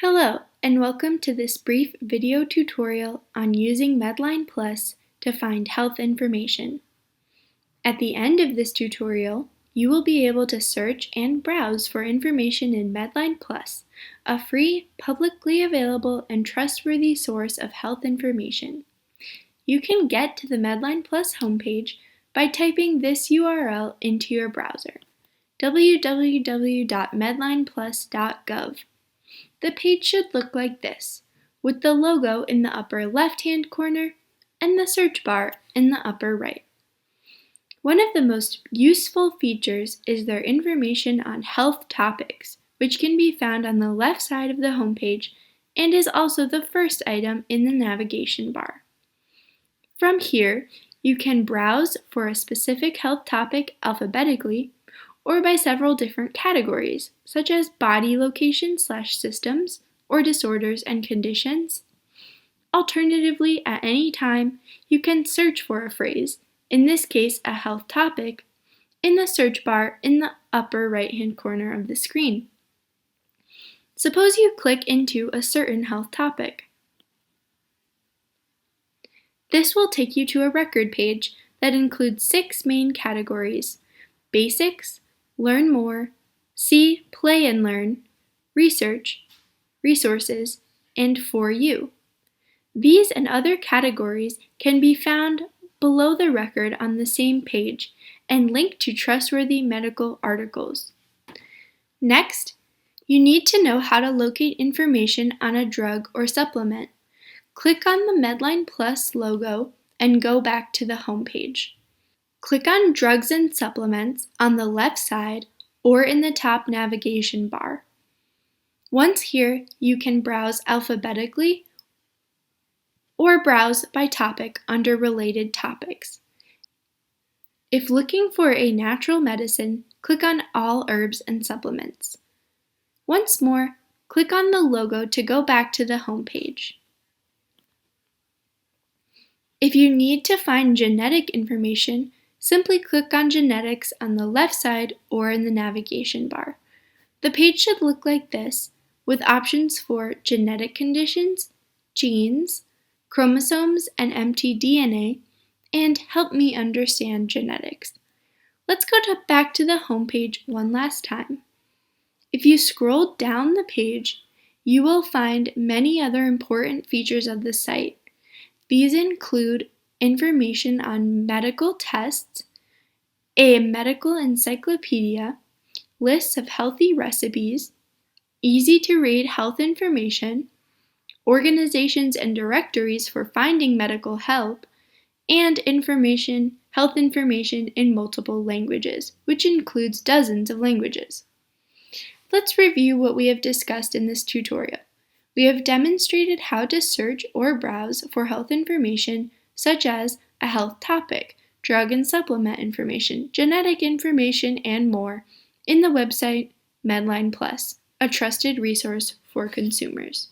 Hello, and welcome to this brief video tutorial on using MedlinePlus to find health information. At the end of this tutorial, you will be able to search and browse for information in MedlinePlus, a free, publicly available, and trustworthy source of health information. You can get to the MedlinePlus homepage by typing this URL into your browser, www.medlineplus.gov. The page should look like this, with the logo in the upper left-hand corner and the search bar in the upper right. One of the most useful features is their information on health topics, which can be found on the left side of the homepage and is also the first item in the navigation bar. From here, you can browse for a specific health topic alphabetically or by several different categories, such as body location/systems or disorders and conditions. Alternatively, at any time, you can search for a phrase, in this case a health topic, in the search bar in the upper right-hand corner of the screen. Suppose you click into a certain health topic. This will take you to a record page that includes 6 main categories: basics, learn more, see, play and learn, research, resources, and for you. These and other categories can be found below the record on the same page and linked to trustworthy medical articles. Next, you need to know how to locate information on a drug or supplement. Click on the MedlinePlus logo and go back to the home page. Click on Drugs and Supplements on the left side or in the top navigation bar. Once here, you can browse alphabetically or browse by topic under Related Topics. If looking for a natural medicine, click on All Herbs and Supplements. Once more, click on the logo to go back to the home page. If you need to find genetic information, simply click on Genetics on the left side or in the navigation bar. The page should look like this, with options for genetic conditions, genes, chromosomes and empty DNA, and Help Me Understand Genetics. Let's go back to the home page one last time. If you scroll down the page, you will find many other important features of the site. These include information on medical tests, a medical encyclopedia, lists of healthy recipes, easy-to-read health information, organizations and directories for finding medical help, and health information in multiple languages, which includes dozens of languages. Let's review what we have discussed in this tutorial. We have demonstrated how to search or browse for health information such as a health topic, drug and supplement information, genetic information, and more in the website MedlinePlus, a trusted resource for consumers.